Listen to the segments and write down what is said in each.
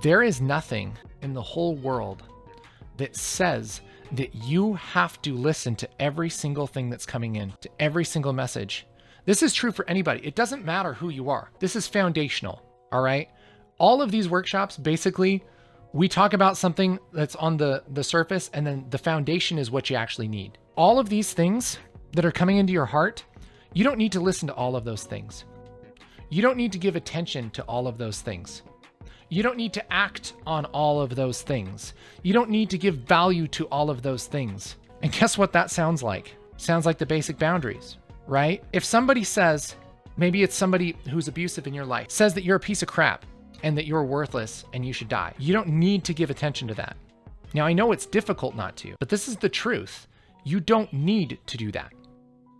There is nothing in the whole world that says that you have to listen to every single thing that's coming in, to every single message. This is true for anybody. It doesn't matter who you are. This is foundational, all right? All of these workshops, basically, we talk about something that's on the surface, and then the foundation is what you actually need. All of these things that are coming into your heart, you don't need to listen to all of those things. You don't need to give attention to all of those things. You don't need to act on all of those things. You don't need to give value to all of those things. And guess what that sounds like? Sounds like the basic boundaries, right? If somebody says, maybe it's somebody who's abusive in your life, says that you're a piece of crap and that you're worthless and you should die, you don't need to give attention to that. Now, I know it's difficult not to, but this is the truth. You don't need to do that.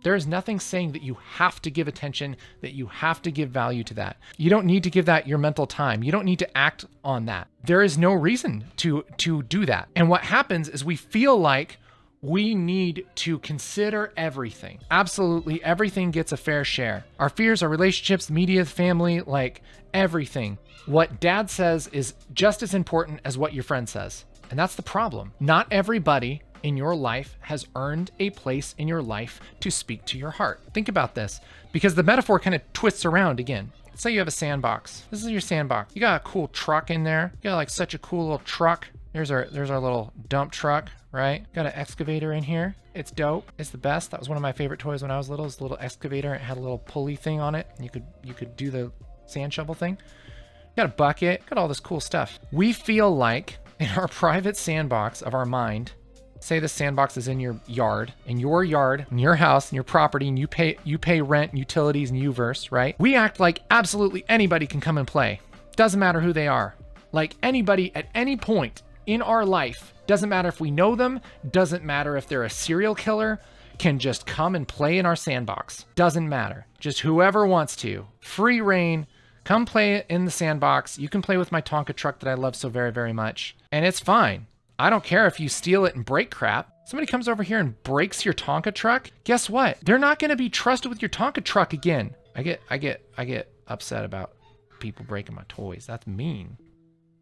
There is nothing saying that you have to give attention, that you have to give value to that. You don't need to give that your mental time. You don't need to act on that. There is no reason to do that. And what happens is we feel like we need to consider everything. Absolutely everything gets a fair share. Our fears, our relationships, media, family, like everything. What dad says is just as important as what your friend says. And that's the problem. Not everybody in your life has earned a place in your life to speak to your heart. Think about this, because the metaphor kind of twists around again. Let's say you have a sandbox. This is your sandbox. You got a cool truck in there. You got like such a cool little truck. There's our little dump truck, right? Got an excavator in here. It's dope. It's the best. That was one of my favorite toys when I was little. It's a little excavator. It had a little pulley thing on it. You could do the sand shovel thing. Got a bucket. Got all this cool stuff. We feel like in our private sandbox of our mind, say the sandbox is in your yard, in your house, in your property, and you pay rent, utilities, and UVerse, right? We act like absolutely anybody can come and play. Doesn't matter who they are. Like anybody at any point in our life, doesn't matter if we know them, doesn't matter if they're a serial killer, can just come and play in our sandbox. Doesn't matter. Just whoever wants to. Free reign. Come play in the sandbox. You can play with my Tonka truck that I love so very, very much. And it's fine. I don't care if you steal it and break crap. Somebody comes over here and breaks your Tonka truck. Guess what? They're not going to be trusted with your Tonka truck again. I get upset about people breaking my toys. That's mean.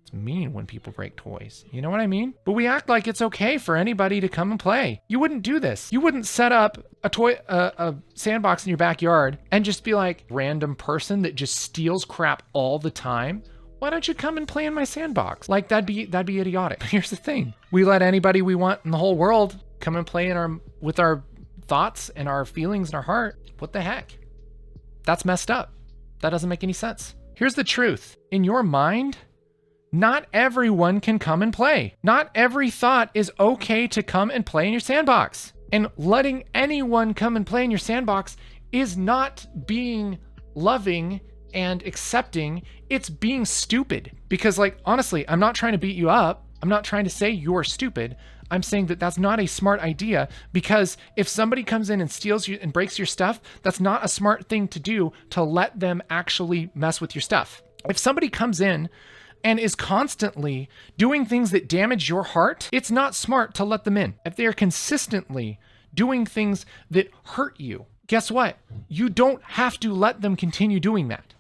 It's mean when people break toys. You know what I mean? But we act like it's okay for anybody to come and play. You wouldn't do this. You wouldn't set up a sandbox in your backyard and just be like, random person that just steals crap all the time. Why don't you come and play in my sandbox? Like that'd be idiotic. But here's the thing. We let anybody we want in the whole world come and play with our thoughts and our feelings and our heart. What the heck? That's messed up. That doesn't make any sense. Here's the truth. In your mind, not everyone can come and play. Not every thought is okay to come and play in your sandbox. And letting anyone come and play in your sandbox is not being loving and accepting. It's being stupid. Because like, honestly, I'm not trying to beat you up. I'm not trying to say you're stupid. I'm saying that that's not a smart idea, because if somebody comes in and steals you and breaks your stuff, that's not a smart thing to do, to let them actually mess with your stuff. If somebody comes in and is constantly doing things that damage your heart, it's not smart to let them in. If they are consistently doing things that hurt you, guess what? You don't have to let them continue doing that.